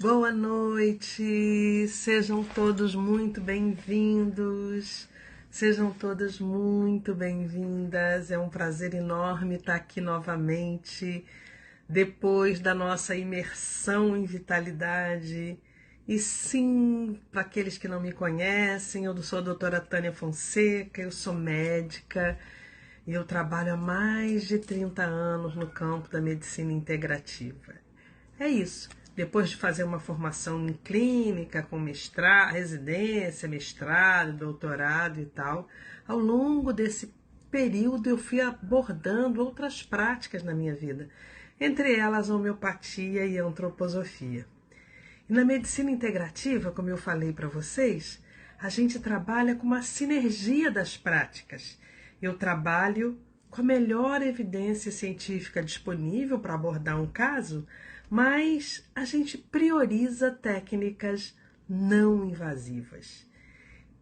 Boa noite, sejam todos muito bem-vindos, sejam todas muito bem-vindas. É um prazer enorme estar aqui novamente, depois da nossa imersão em vitalidade. E sim, para aqueles que não me conhecem, eu sou a doutora Tânia Fonseca, eu sou médica e eu trabalho há mais de 30 anos no campo da medicina integrativa. É isso. Depois de fazer uma formação em clínica, com mestrado, residência, mestrado, doutorado e tal, ao longo desse período eu fui abordando outras práticas na minha vida, entre elas a homeopatia e a antroposofia. E na medicina integrativa, como eu falei para vocês, a gente trabalha com uma sinergia das práticas. Eu trabalho com a melhor evidência científica disponível para abordar um caso, mas a gente prioriza técnicas não invasivas.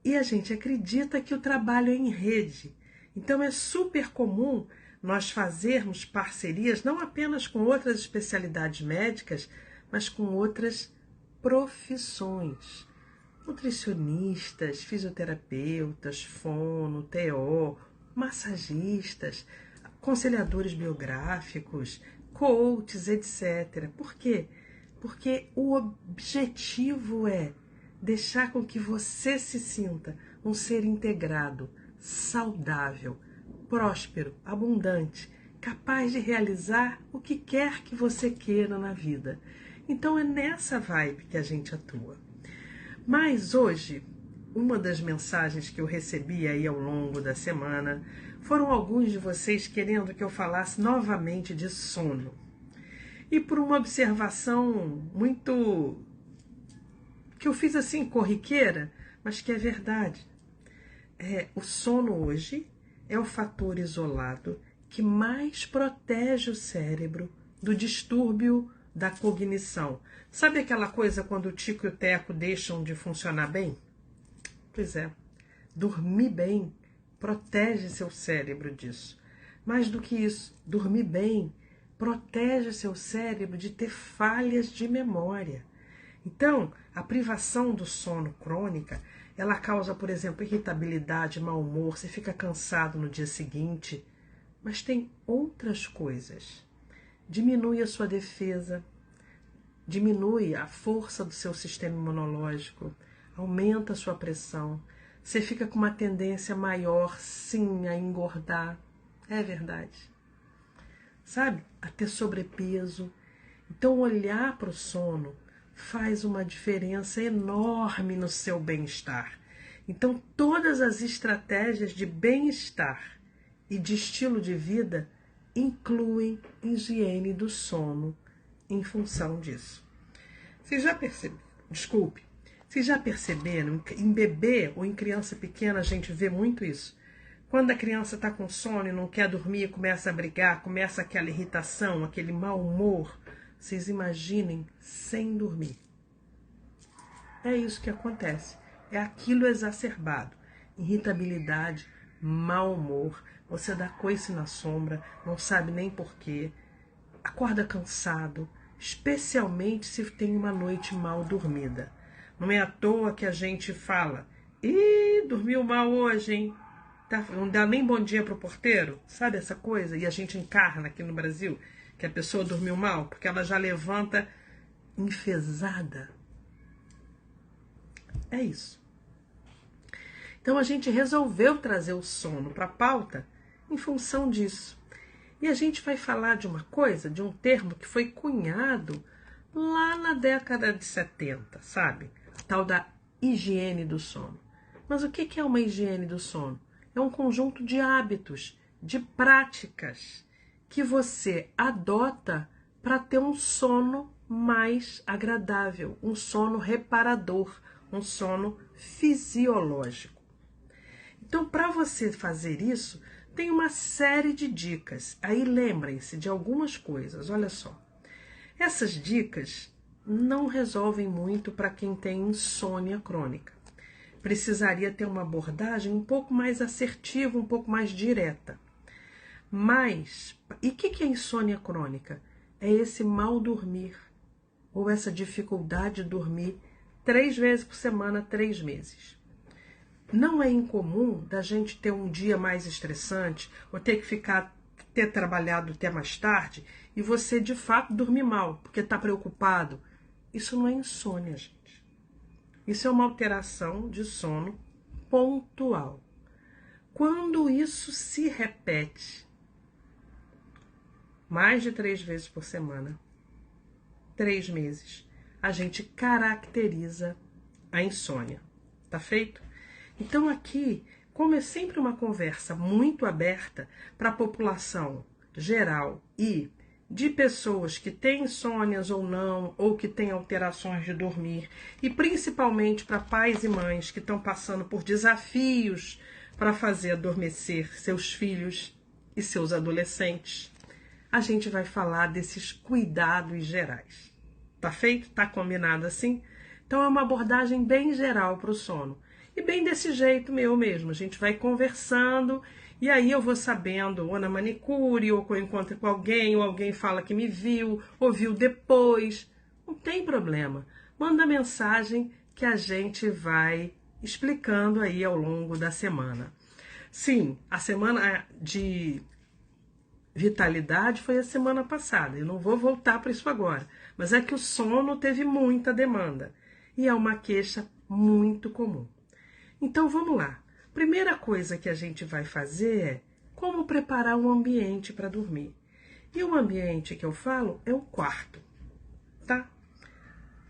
E a gente acredita que o trabalho é em rede. Então é super comum nós fazermos parcerias não apenas com outras especialidades médicas, mas com outras profissões. Nutricionistas, fisioterapeutas, fono, TO, massagistas, aconselhadores biográficos, coaches, etc. Por quê? Porque o objetivo é deixar com que você se sinta um ser integrado, saudável, próspero, abundante, capaz de realizar o que quer que você queira na vida. Então é nessa vibe que a gente atua. Mas hoje, uma das mensagens que eu recebi aí ao longo da semana foram alguns de vocês querendo que eu falasse novamente de sono. E por uma observação muito... que eu fiz assim, corriqueira, mas que é verdade. O sono hoje é o fator isolado que mais protege o cérebro do distúrbio da cognição. Sabe aquela coisa quando o tico e o teco deixam de funcionar bem? Pois é, dormir bem protege seu cérebro disso. Mais do que isso, dormir bem protege seu cérebro de ter falhas de memória. Então, a privação do sono crônica, ela causa, por exemplo, irritabilidade, mau humor, você fica cansado no dia seguinte, mas tem outras coisas. Diminui a sua defesa, diminui a força do seu sistema imunológico, aumenta a sua pressão, você fica com uma tendência maior, sim, a engordar. É verdade. Sabe? A ter sobrepeso. Então, olhar para o sono faz uma diferença enorme no seu bem-estar. Então, todas as estratégias de bem-estar e de estilo de vida incluem higiene do sono em função disso. Vocês já perceberam? Desculpe. Vocês já perceberam? Em bebê ou em criança pequena a gente vê muito isso. Quando a criança está com sono e não quer dormir, começa a brigar, começa aquela irritação, aquele mau humor. Vocês imaginem sem dormir. É isso que acontece. É aquilo exacerbado. Irritabilidade, mau humor, você dá coice na sombra, não sabe nem porquê, acorda cansado, especialmente se tem uma noite mal dormida. Não é à toa que a gente fala, ih, dormiu mal hoje, hein? Não dá nem bom dia pro porteiro, sabe essa coisa? E a gente encarna aqui no Brasil que a pessoa dormiu mal, porque ela já levanta enfesada. É isso. Então a gente resolveu trazer o sono para a pauta em função disso. E a gente vai falar de uma coisa, de um termo que foi cunhado lá na década de 70, sabe? A tal da higiene do sono. Mas o que é uma higiene do sono? É um conjunto de hábitos, de práticas que você adota para ter um sono mais agradável, um sono reparador, um sono fisiológico. Então, para você fazer isso, tem uma série de dicas. Aí lembrem-se de algumas coisas, olha só. Essas dicas não resolvem muito para quem tem insônia crônica. Precisaria ter uma abordagem um pouco mais assertiva, um pouco mais direta. Mas, e o que é insônia crônica? É esse mal dormir, ou essa dificuldade de dormir 3 vezes por semana, 3 meses. Não é incomum da gente ter um dia mais estressante ou ter trabalhado até mais tarde e você de fato dormir mal, porque está preocupado. Isso não é insônia, gente. Isso é uma alteração de sono pontual. Quando isso se repete mais de 3 vezes por semana, 3 meses, a gente caracteriza a insônia. Tá feito? Então aqui, como é sempre uma conversa muito aberta para a população geral e de pessoas que têm insônias ou não, ou que têm alterações de dormir, e principalmente para pais e mães que estão passando por desafios para fazer adormecer seus filhos e seus adolescentes, a gente vai falar desses cuidados gerais. Tá feito? Tá combinado assim? Então é uma abordagem bem geral para o sono. E bem desse jeito meu mesmo, a gente vai conversando e aí eu vou sabendo, ou na manicure, ou que eu encontro com alguém, ou alguém fala que me viu, ou viu depois. Não tem problema. Manda mensagem que a gente vai explicando aí ao longo da semana. Sim, a semana de vitalidade foi a semana passada. Eu não vou voltar para isso agora. Mas é que o sono teve muita demanda. E é uma queixa muito comum. Então vamos lá. Primeira coisa que a gente vai fazer é como preparar um ambiente para dormir. E o ambiente que eu falo é o quarto, tá?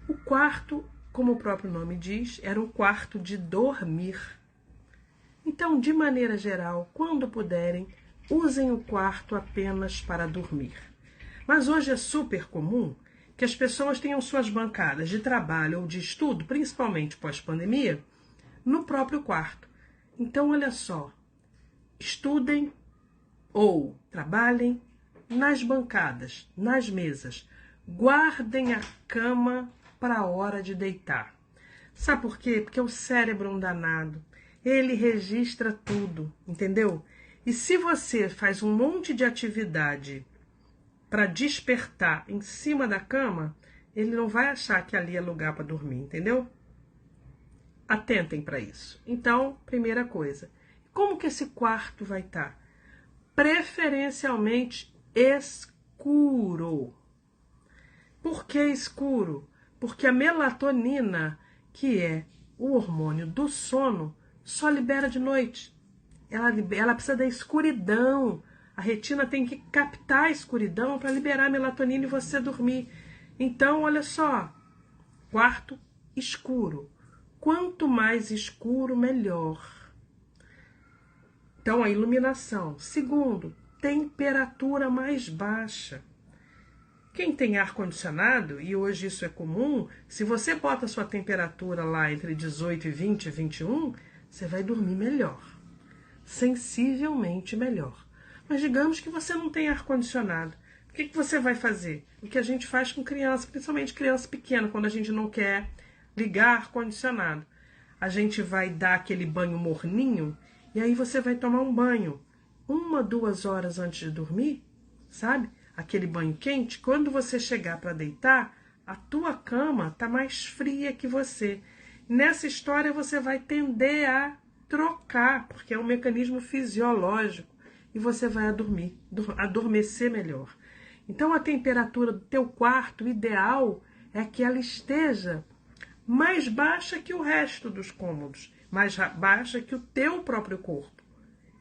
O quarto, como o próprio nome diz, era um quarto de dormir. Então, de maneira geral, quando puderem, usem o quarto apenas para dormir. Mas hoje é super comum que as pessoas tenham suas bancadas de trabalho ou de estudo, principalmente pós-pandemia, no próprio quarto. Então, olha só, estudem ou trabalhem nas bancadas, nas mesas. Guardem a cama para a hora de deitar. Sabe por quê? Porque o cérebro é um danado. Ele registra tudo, entendeu? E se você faz um monte de atividade para despertar em cima da cama, ele não vai achar que ali é lugar para dormir, entendeu? Atentem para isso. Então, primeira coisa, como que esse quarto vai estar? Preferencialmente escuro. Por que escuro? Porque a melatonina, que é o hormônio do sono, só libera de noite. Ela precisa da escuridão. A retina tem que captar a escuridão para liberar a melatonina e você dormir. Então, olha só, quarto escuro. Quanto mais escuro, melhor. Então, a iluminação. Segundo, temperatura mais baixa. Quem tem ar-condicionado, e hoje isso é comum, se você bota a sua temperatura lá entre 18 e 20, 21, você vai dormir melhor. Sensivelmente melhor. Mas digamos que você não tem ar-condicionado. O que você vai fazer? O que a gente faz com criança, principalmente criança pequena, quando a gente não quer ligar ar-condicionado. A gente vai dar aquele banho morninho e aí você vai tomar um banho 1, 2 horas antes de dormir, sabe? Aquele banho quente. Quando você chegar para deitar, a tua cama tá mais fria que você. Nessa história você vai tender a trocar, porque é um mecanismo fisiológico e você vai adormecer melhor. Então a temperatura do teu quarto ideal é que ela esteja mais baixa que o resto dos cômodos, mais baixa que o teu próprio corpo.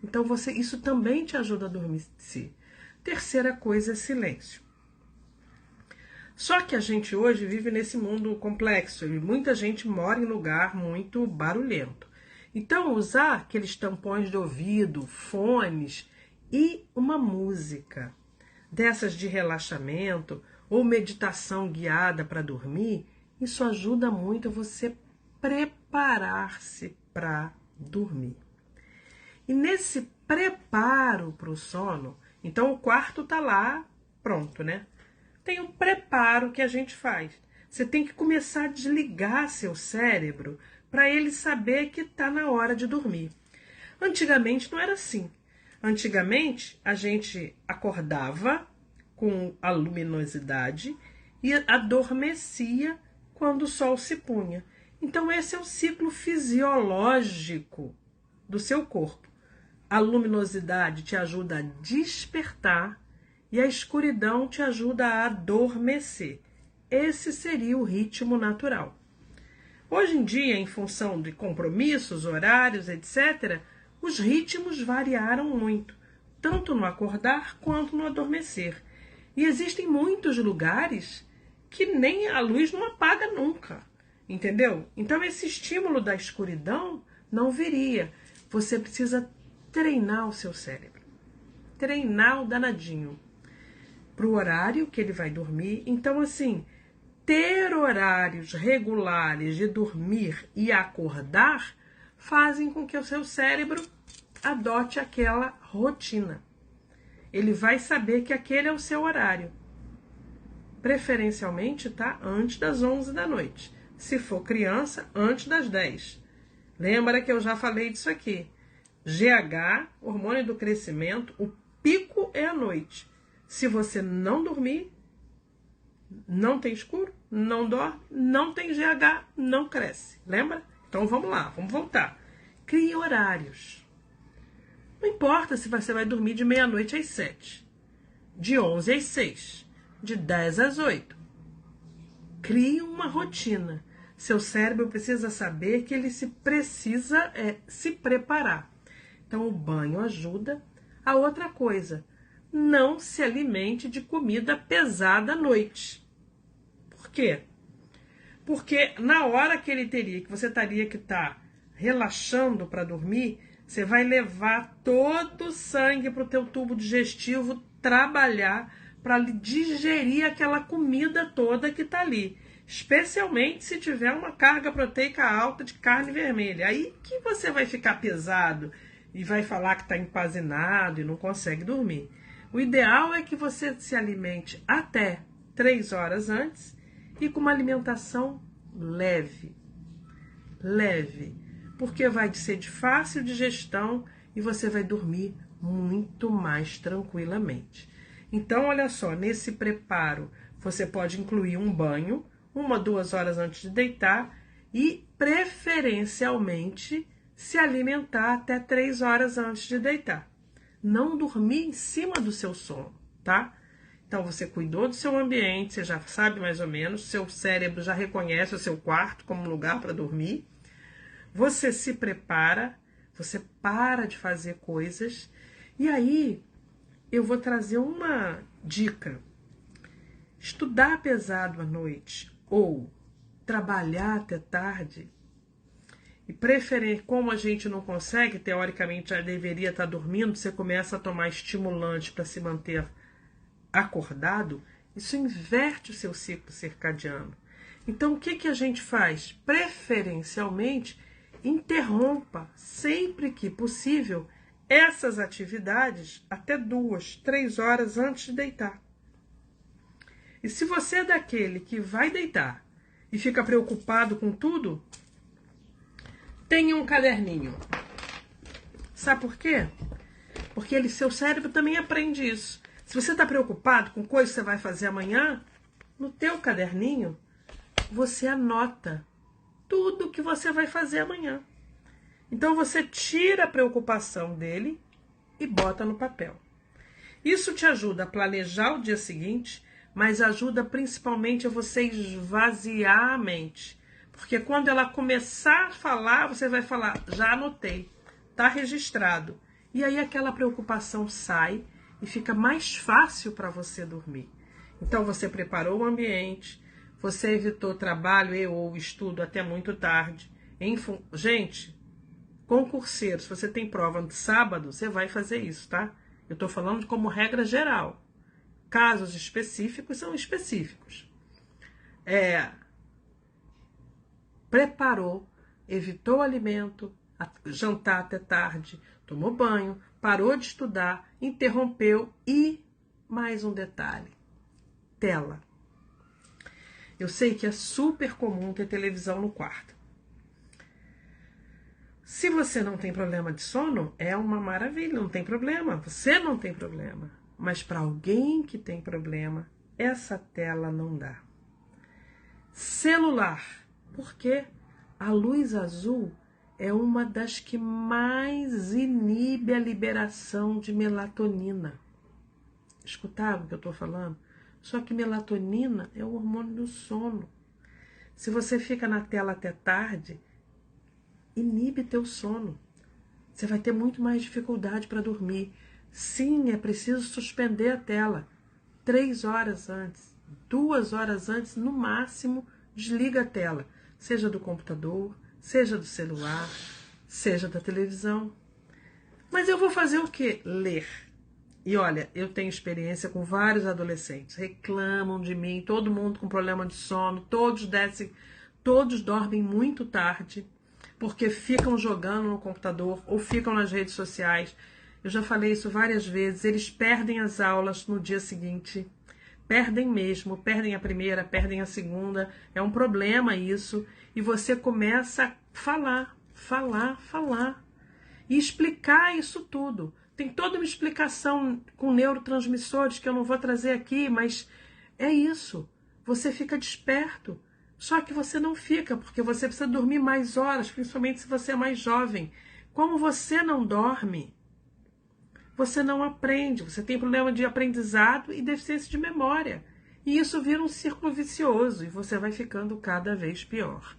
Então isso também te ajuda a adormecer. Terceira coisa é silêncio. Só que a gente hoje vive nesse mundo complexo e muita gente mora em lugar muito barulhento. Então usar aqueles tampões de ouvido, fones e uma música dessas de relaxamento ou meditação guiada para dormir, isso ajuda muito a você preparar-se para dormir. E nesse preparo para o sono, então o quarto tá lá, pronto, né? Tem um preparo que a gente faz. Você tem que começar a desligar seu cérebro para ele saber que tá na hora de dormir. Antigamente não era assim. Antigamente a gente acordava com a luminosidade e adormecia quando o sol se punha. Então esse é o ciclo fisiológico do seu corpo. A luminosidade te ajuda a despertar e a escuridão te ajuda a adormecer. Esse seria o ritmo natural. Hoje em dia, em função de compromissos, horários, etc., os ritmos variaram muito, tanto no acordar quanto no adormecer. E existem muitos lugares que nem a luz não apaga nunca, entendeu? Então esse estímulo da escuridão não viria. Você precisa treinar o seu cérebro, treinar o danadinho para o horário que ele vai dormir. Então, assim, ter horários regulares de dormir e acordar fazem com que o seu cérebro adote aquela rotina. Ele vai saber que aquele é o seu horário. Preferencialmente, tá? Antes das 11 da noite. Se for criança, antes das 10. Lembra que eu já falei disso aqui. GH, hormônio do crescimento, o pico é à noite. Se você não dormir, não tem escuro, não dorme, não tem GH, não cresce. Lembra? Então vamos lá, vamos voltar. Crie horários. Não importa se você vai dormir de meia-noite às 7, de 11 às 6, de 10 às 8. Crie uma rotina. Seu cérebro precisa saber que ele precisa se preparar. Então o banho ajuda. A outra coisa, não se alimente de comida pesada à noite. Por quê? Porque na hora que você teria que estar relaxando para dormir, você vai levar todo o sangue para o teu tubo digestivo trabalhar para digerir aquela comida toda que está ali. Especialmente se tiver uma carga proteica alta de carne vermelha. Aí que você vai ficar pesado e vai falar que está empazinado e não consegue dormir. O ideal é que você se alimente até 3 horas antes e com uma alimentação leve. Leve. Porque vai ser de fácil digestão e você vai dormir muito mais tranquilamente. Então, olha só, nesse preparo, você pode incluir um banho, 1, 2 horas antes de deitar e, preferencialmente, se alimentar até 3 horas antes de deitar. Não dormir em cima do seu sono, tá? Então, você cuidou do seu ambiente, você já sabe mais ou menos, seu cérebro já reconhece o seu quarto como lugar para dormir. Você se prepara, você para de fazer coisas. E aí, eu vou trazer uma dica. Estudar pesado à noite ou trabalhar até tarde, e preferir, como a gente não consegue, teoricamente já deveria estar dormindo, você começa a tomar estimulante para se manter acordado, isso inverte o seu ciclo circadiano. Então, o que a gente faz? Preferencialmente, interrompa, sempre que possível, essas atividades até 2, 3 horas antes de deitar. E se você é daquele que vai deitar e fica preocupado com tudo, tenha um caderninho. Sabe por quê? Porque seu cérebro também aprende isso. Se você está preocupado com coisas que você vai fazer amanhã, no teu caderninho, você anota tudo que você vai fazer amanhã. Então você tira a preocupação dele e bota no papel. Isso te ajuda a planejar o dia seguinte, mas ajuda principalmente a você esvaziar a mente. Porque quando ela começar a falar, você vai falar, já anotei, está registrado. E aí aquela preocupação sai e fica mais fácil para você dormir. Então você preparou o ambiente, você evitou trabalho ou estudo até muito tarde. Gente, concurseiro, se você tem prova no sábado, você vai fazer isso, tá? Eu estou falando como regra geral. Casos específicos são específicos. Preparou, evitou o alimento, jantar até tarde, tomou banho, parou de estudar, interrompeu e, mais um detalhe, tela. Eu sei que é super comum ter televisão no quarto. Se você não tem problema de sono, é uma maravilha, não tem problema, você não tem problema. Mas para alguém que tem problema, essa tela não dá. Celular. Por quê? A luz azul é uma das que mais inibe a liberação de melatonina. Escutaram o que eu estou falando? Só que melatonina é o hormônio do sono. Se você fica na tela até tarde, inibe teu sono. Você vai ter muito mais dificuldade para dormir. Sim, é preciso suspender a tela 3 horas antes, 2 horas antes, no máximo, desliga a tela. Seja do computador, seja do celular, seja da televisão. Mas eu vou fazer o quê? Ler. E olha, eu tenho experiência com vários adolescentes. Reclamam de mim, todo mundo com problema de sono, todos dormem muito tarde, porque ficam jogando no computador ou ficam nas redes sociais. Eu já falei isso várias vezes. Eles perdem as aulas no dia seguinte. Perdem mesmo, perdem a primeira, perdem a segunda. É um problema isso. E você começa a falar. E explicar isso tudo. Tem toda uma explicação com neurotransmissores que eu não vou trazer aqui, mas é isso. Você fica desperto. Só que você não fica, porque você precisa dormir mais horas, principalmente se você é mais jovem. Como você não dorme, você não aprende. Você tem problema de aprendizado e deficiência de memória. E isso vira um círculo vicioso e você vai ficando cada vez pior.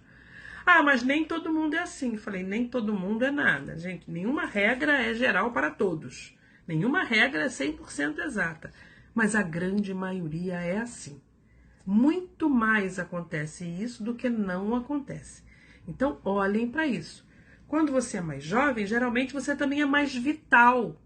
Ah, mas nem todo mundo é assim. Falei, nem todo mundo é nada. Gente, nenhuma regra é geral para todos. Nenhuma regra é 100% exata. Mas a grande maioria é assim. Muito mais acontece isso do que não acontece. Então, olhem para isso. Quando você é mais jovem, geralmente você também é mais vital.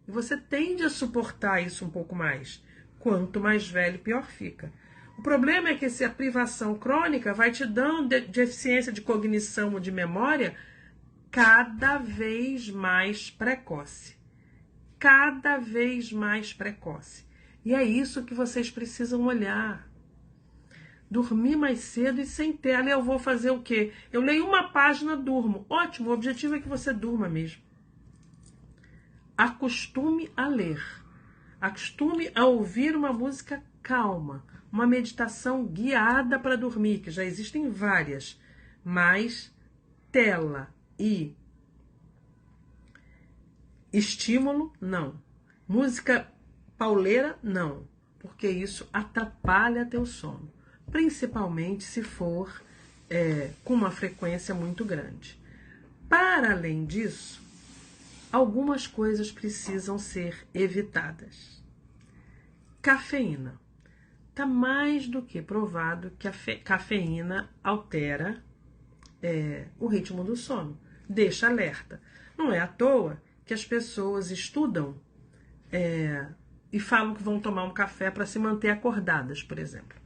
E você tende a suportar isso um pouco mais. Quanto mais velho, pior fica. O problema é que essa privação crônica vai te dando deficiência de cognição ou de memória cada vez mais precoce. Cada vez mais precoce. E é isso que vocês precisam olhar. Dormir mais cedo e sem tela. Eu vou fazer o quê? Eu leio uma página, durmo. Ótimo, o objetivo é que você durma mesmo. Acostume a ler. Acostume a ouvir uma música calma. Uma meditação guiada para dormir, que já existem várias. Mas tela e estímulo, não. Música pauleira, não. Porque isso atrapalha teu sono. Principalmente se for com uma frequência muito grande. Para além disso, algumas coisas precisam ser evitadas. Cafeína. Está mais do que provado que a cafeína altera o ritmo do sono, deixa alerta. Não é à toa que as pessoas estudam e falam que vão tomar um café para se manter acordadas, por exemplo.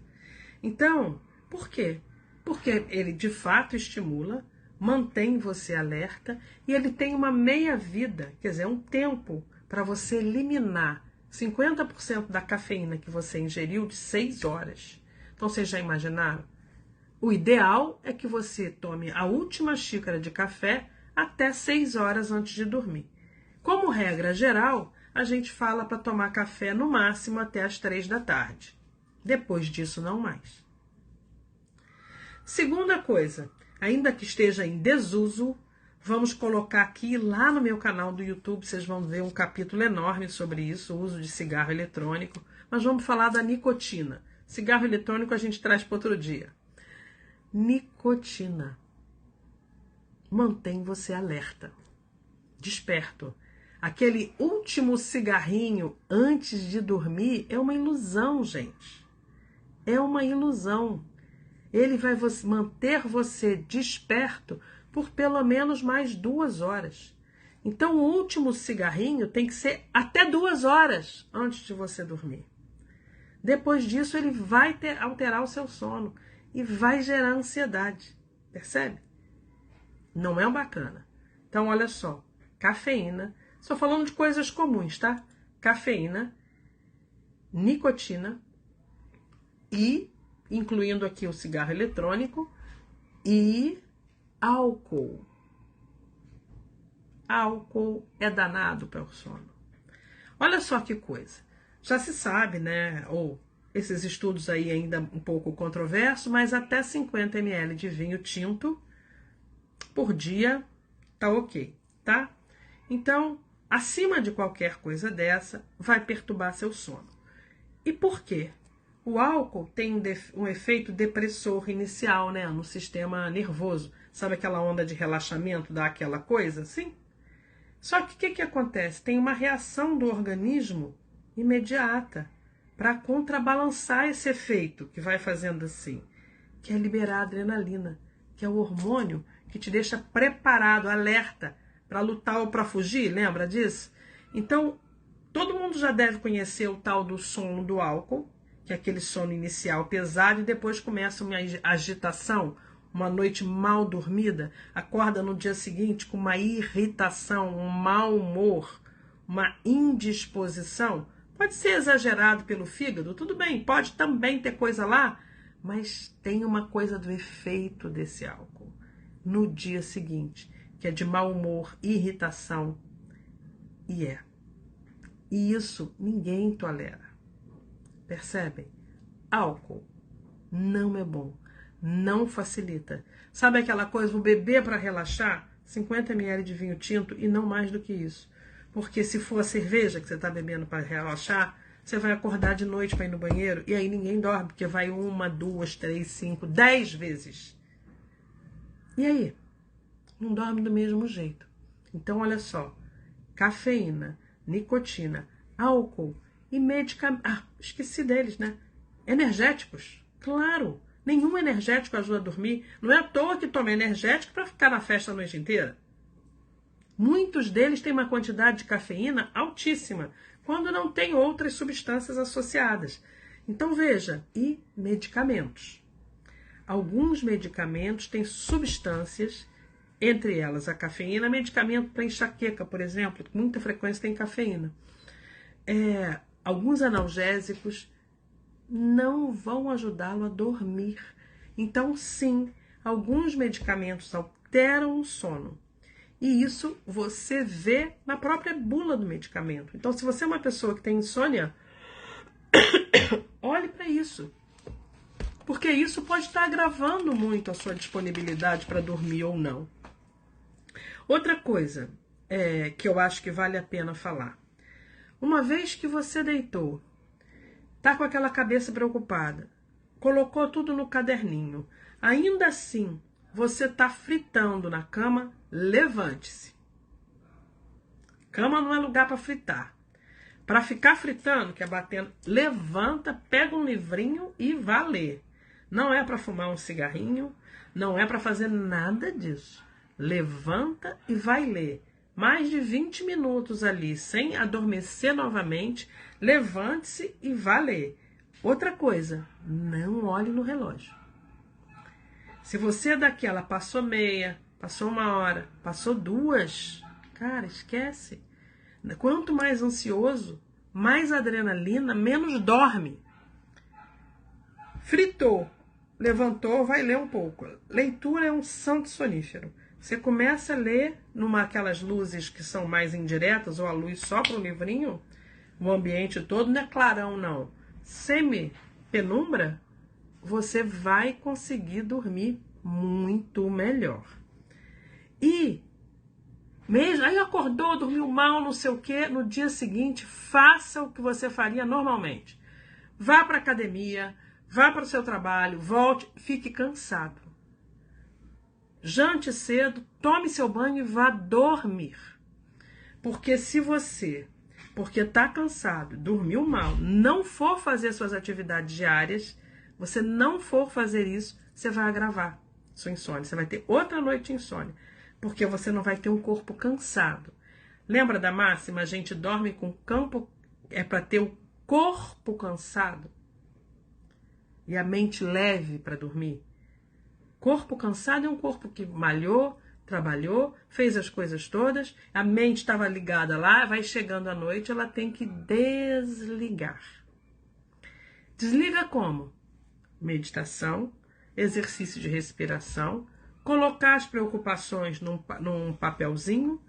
Então, por quê? Porque ele de fato estimula, mantém você alerta e ele tem uma meia-vida, quer dizer, um tempo para você eliminar 50% da cafeína que você ingeriu de 6 horas. Então, vocês já imaginaram? O ideal é que você tome a última xícara de café até 6 horas antes de dormir. Como regra geral, a gente fala para tomar café no máximo até as 3 da tarde. Depois disso, não mais. Segunda coisa, ainda que esteja em desuso, vamos colocar aqui lá no meu canal do YouTube, vocês vão ver um capítulo enorme sobre isso, o uso de cigarro eletrônico, mas vamos falar da nicotina. Cigarro eletrônico a gente traz para outro dia. Nicotina mantém você alerta, desperto. Aquele último cigarrinho antes de dormir é uma ilusão, gente. É uma ilusão. Ele vai manter você desperto por pelo menos mais 2 horas. Então, o último cigarrinho tem que ser até 2 horas antes de você dormir. Depois disso, ele vai alterar o seu sono e vai gerar ansiedade. Percebe? Não é bacana. Então, olha só. Cafeína. Só falando de coisas comuns, tá? Cafeína, nicotina e, incluindo aqui o cigarro eletrônico, e álcool. Álcool é danado para o sono. Olha só que coisa. Já se sabe, né? Ou esses estudos aí ainda um pouco controversos, mas até 50 ml de vinho tinto por dia tá ok, tá? Então, acima de qualquer coisa dessa, vai perturbar seu sono. E por quê? O álcool tem um efeito depressor inicial, né, no sistema nervoso. Sabe aquela onda de relaxamento, dá aquela coisa assim? Só que o que acontece? Tem uma reação do organismo imediata para contrabalançar esse efeito que vai fazendo assim, que é liberar adrenalina, que é o hormônio que te deixa preparado, alerta, para lutar ou para fugir, lembra disso? Então, todo mundo já deve conhecer o tal do sono do álcool, que é aquele sono inicial pesado e depois começa uma agitação, uma noite mal dormida, acorda no dia seguinte com uma irritação, um mau humor, uma indisposição. Pode ser exagerado pelo fígado, tudo bem, pode também ter coisa lá, mas tem uma coisa do efeito desse álcool no dia seguinte, que é de mau humor, irritação, e isso ninguém tolera. Percebem? Álcool não é bom, não facilita. Sabe aquela coisa, vou beber para relaxar? 50 ml de vinho tinto e não mais do que isso. Porque se for a cerveja que você está bebendo para relaxar, você vai acordar de noite para ir no banheiro e aí ninguém dorme, porque vai 1, 2, 3, 5, 10 vezes. E aí? Não dorme do mesmo jeito. Então, olha só, cafeína, nicotina, álcool e medicamentos. Ah, esqueci deles, né? Energéticos. Claro, nenhum energético ajuda a dormir. Não é à toa que toma energético para ficar na festa a noite inteira. Muitos deles têm uma quantidade de cafeína altíssima, quando não tem outras substâncias associadas. Então, veja, e medicamentos. Alguns medicamentos têm substâncias, entre elas a cafeína, medicamento para enxaqueca, por exemplo, com muita frequência tem cafeína. Alguns analgésicos não vão ajudá-lo a dormir. Então, sim, alguns medicamentos alteram o sono. E isso você vê na própria bula do medicamento. Então, se você é uma pessoa que tem insônia, olhe para isso. Porque isso pode estar agravando muito a sua disponibilidade para dormir ou não. Outra coisa que eu acho que vale a pena falar. Uma vez que você deitou, tá com aquela cabeça preocupada, colocou tudo no caderninho, ainda assim você tá fritando na cama, levante-se. Cama não é lugar para fritar. Para ficar fritando, que é batendo, levanta, pega um livrinho e vá ler. Não é para fumar um cigarrinho, não é para fazer nada disso. Levanta e vai ler. Mais de 20 minutos ali, sem adormecer novamente, levante-se e vá ler. Outra coisa, não olhe no relógio. Se você é daquela, passou meia, passou 1 hora, passou 2, cara, esquece. Quanto mais ansioso, mais adrenalina, menos dorme. Fritou, levantou, vai ler um pouco. Leitura é um santo sonífero. Você começa a ler aquelas luzes que são mais indiretas, ou a luz só para o livrinho, o ambiente todo não é clarão, não. Semi-penumbra, você vai conseguir dormir muito melhor. E mesmo aí acordou, dormiu mal, não sei o quê, no dia seguinte, faça o que você faria normalmente. Vá para a academia, vá para o seu trabalho, volte, fique cansado. Jante cedo, tome seu banho e vá dormir. Porque se você, porque está cansado, dormiu mal, não for fazer suas atividades diárias, você não for fazer isso, você vai agravar sua insônia. Você vai ter outra noite de insônia. Porque você não vai ter um corpo cansado. Lembra da máxima? A gente dorme com o campo, é para ter o corpo cansado e a mente leve para dormir. Corpo cansado é um corpo que malhou, trabalhou, fez as coisas todas, a mente estava ligada lá, vai chegando à noite, ela tem que desligar. Desliga como? Meditação, exercício de respiração, colocar as preocupações num papelzinho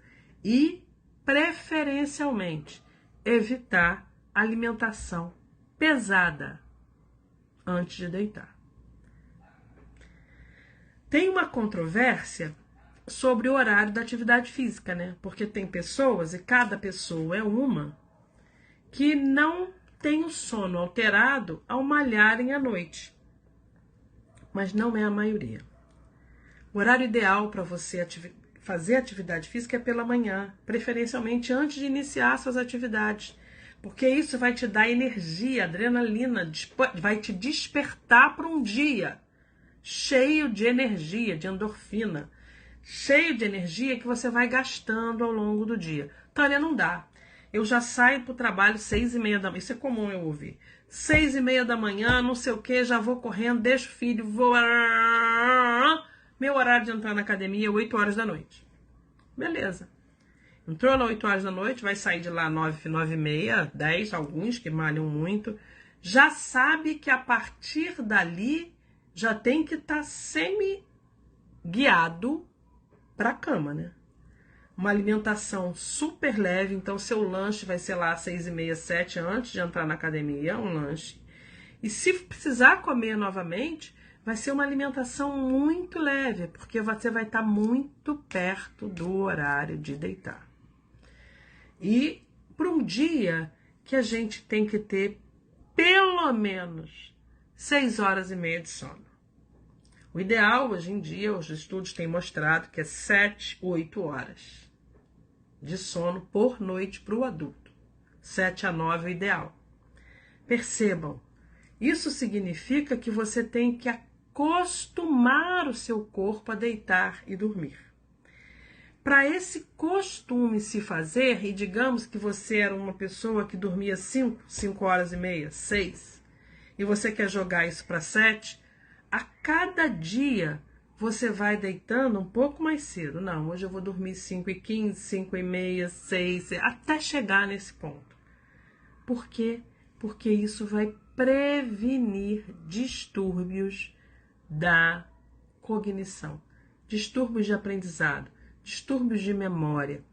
e, preferencialmente, evitar alimentação pesada. antes de deitar. Tem uma controvérsia sobre o horário da atividade física, né? Porque tem pessoas, e cada pessoa é uma, que não tem o sono alterado ao malharem à noite. Mas não é a maioria. O horário ideal para você fazer atividade física é pela manhã, preferencialmente antes de iniciar suas atividades, porque isso vai te dar energia, adrenalina, vai te despertar para um dia cheio de energia, de endorfina, cheio de energia que você vai gastando ao longo do dia. Tânia, não dá. Eu já saio para o trabalho 6h30 da manhã, isso é comum eu ouvir. 6h30 da manhã, não sei o que, já vou correndo, deixo o filho, vou... Meu horário de entrar na academia é 8 horas da noite. Beleza. Entrou às 8 horas da noite, vai sair de lá 9h30, 10, alguns que malham muito. Já sabe que a partir dali já tem que estar semi-guiado para a cama, né? Uma alimentação super leve, então seu lanche vai ser lá às 6h30, 7 antes de entrar na academia, um lanche. E se precisar comer novamente, vai ser uma alimentação muito leve, porque você vai estar muito perto do horário de deitar. E para um dia que a gente tem que ter pelo menos 6h30 de sono. O ideal, hoje em dia, os estudos têm mostrado que é 7, 8 horas de sono por noite para o adulto. 7 a 9 é o ideal. Percebam, isso significa que você tem que acostumar o seu corpo a deitar e dormir. Para esse costume se fazer, e digamos que você era uma pessoa que dormia 5h30, 6, e você quer jogar isso para 7, a cada dia você vai deitando um pouco mais cedo. Não, hoje eu vou dormir 5h15, 5h30, 6, até chegar nesse ponto. Por quê? Porque isso vai prevenir distúrbios da cognição, distúrbios de aprendizado, distúrbios de memória,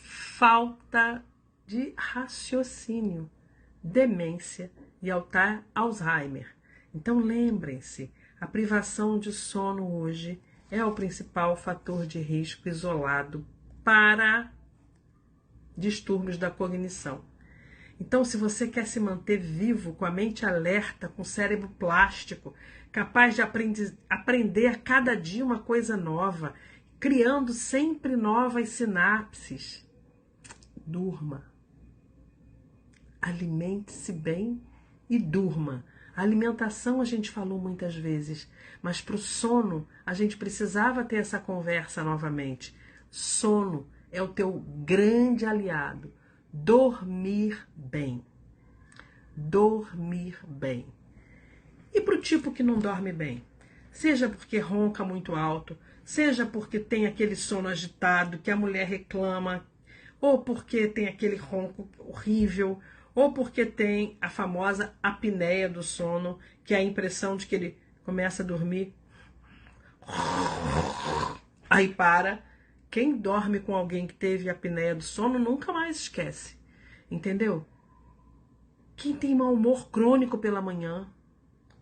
falta de raciocínio, demência e Alzheimer. Então lembrem-se, a privação de sono hoje é o principal fator de risco isolado para distúrbios da cognição. Então, se você quer se manter vivo, com a mente alerta, com o cérebro plástico, capaz de aprender a cada dia uma coisa nova, criando sempre novas sinapses, durma. Alimente-se bem e durma. A alimentação a gente falou muitas vezes, mas para o sono a gente precisava ter essa conversa novamente. Sono é o teu grande aliado. Dormir bem. Dormir bem. E para o tipo que não dorme bem? Seja porque ronca muito alto, seja porque tem aquele sono agitado que a mulher reclama, ou porque tem aquele ronco horrível, ou porque tem a famosa apneia do sono, que é a impressão de que ele começa a dormir, aí para. Quem dorme com alguém que teve apneia do sono nunca mais esquece, entendeu? Quem tem mau humor crônico pela manhã,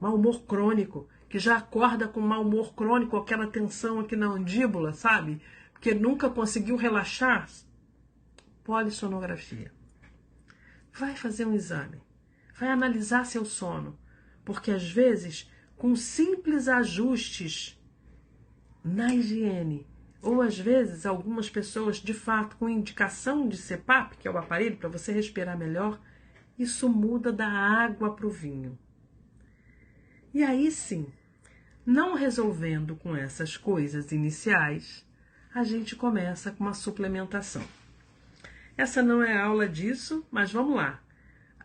mau humor crônico, que já acorda com mau humor crônico, aquela tensão aqui na mandíbula, sabe? Porque nunca conseguiu relaxar, polissonografia. Vai fazer um exame, vai analisar seu sono, porque às vezes, com simples ajustes na higiene, ou às vezes algumas pessoas de fato com indicação de CPAP, que é o aparelho para você respirar melhor, isso muda da água para o vinho. E aí sim, não resolvendo com essas coisas iniciais, a gente começa com uma suplementação. Essa não é aula disso, mas vamos lá.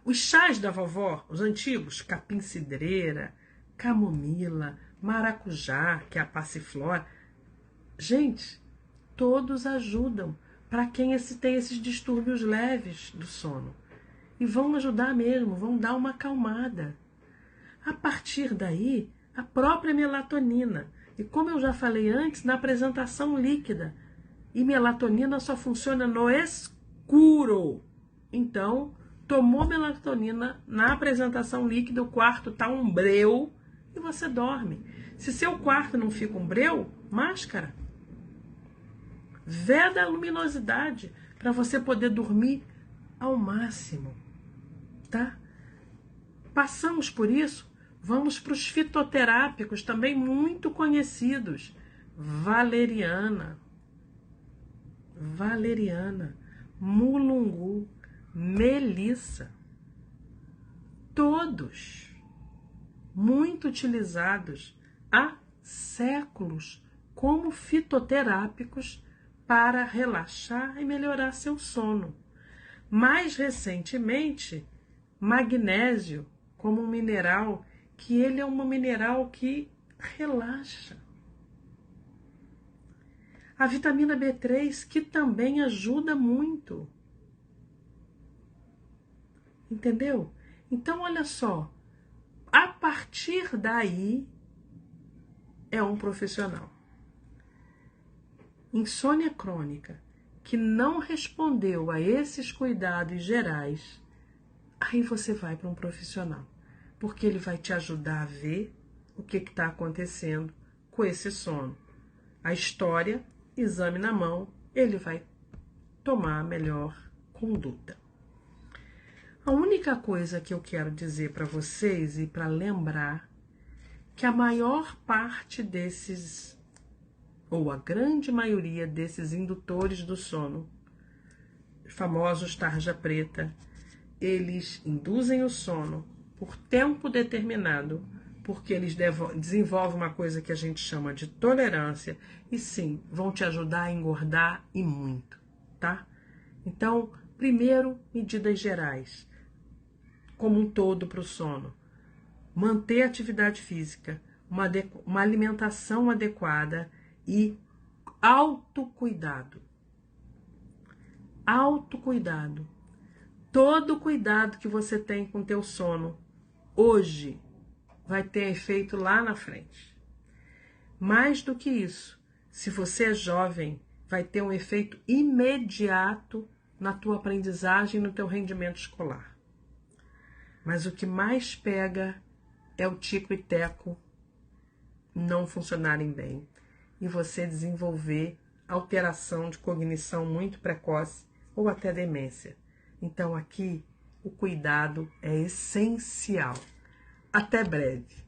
Os chás da vovó, os antigos, capim-cidreira, camomila, maracujá, que é a passiflora, gente, todos ajudam para quem tem esses distúrbios leves do sono. E vão ajudar mesmo, vão dar uma acalmada. A partir daí, a própria melatonina. E como eu já falei antes, na apresentação líquida. E melatonina só funciona no escuro. Então, tomou melatonina na apresentação líquida, o quarto tá um breu e você dorme. Se seu quarto não fica um breu, máscara. Veda a luminosidade para você poder dormir ao máximo, tá? Passamos por isso, vamos para os fitoterápicos, também muito conhecidos. Valeriana, mulungu, melissa, todos muito utilizados há séculos como fitoterápicos para relaxar e melhorar seu sono. Mais recentemente, magnésio como um mineral, que ele é um mineral que relaxa. A vitamina B3, que também ajuda muito. Entendeu? Então, olha só, a partir daí é um profissional. Insônia crônica, que não respondeu a esses cuidados gerais, aí você vai para um profissional, porque ele vai te ajudar a ver o que está acontecendo com esse sono. A história, exame na mão, ele vai tomar a melhor conduta. A única coisa que eu quero dizer para vocês e para lembrar que a maior parte desses, ou a grande maioria desses indutores do sono, famosos tarja preta, eles induzem o sono por tempo determinado, porque eles desenvolvem uma coisa que a gente chama de tolerância, e sim, vão te ajudar a engordar e muito, tá? Então, primeiro, medidas gerais, como um todo para o sono. Manter a atividade física, uma alimentação adequada e autocuidado. Autocuidado. Todo cuidado que você tem com o teu sono hoje vai ter efeito lá na frente. Mais do que isso, se você é jovem, vai ter um efeito imediato na tua aprendizagem e no teu rendimento escolar. Mas o que mais pega é o tico e teco não funcionarem bem e você desenvolver alteração de cognição muito precoce ou até demência. Então aqui o cuidado é essencial. Até breve.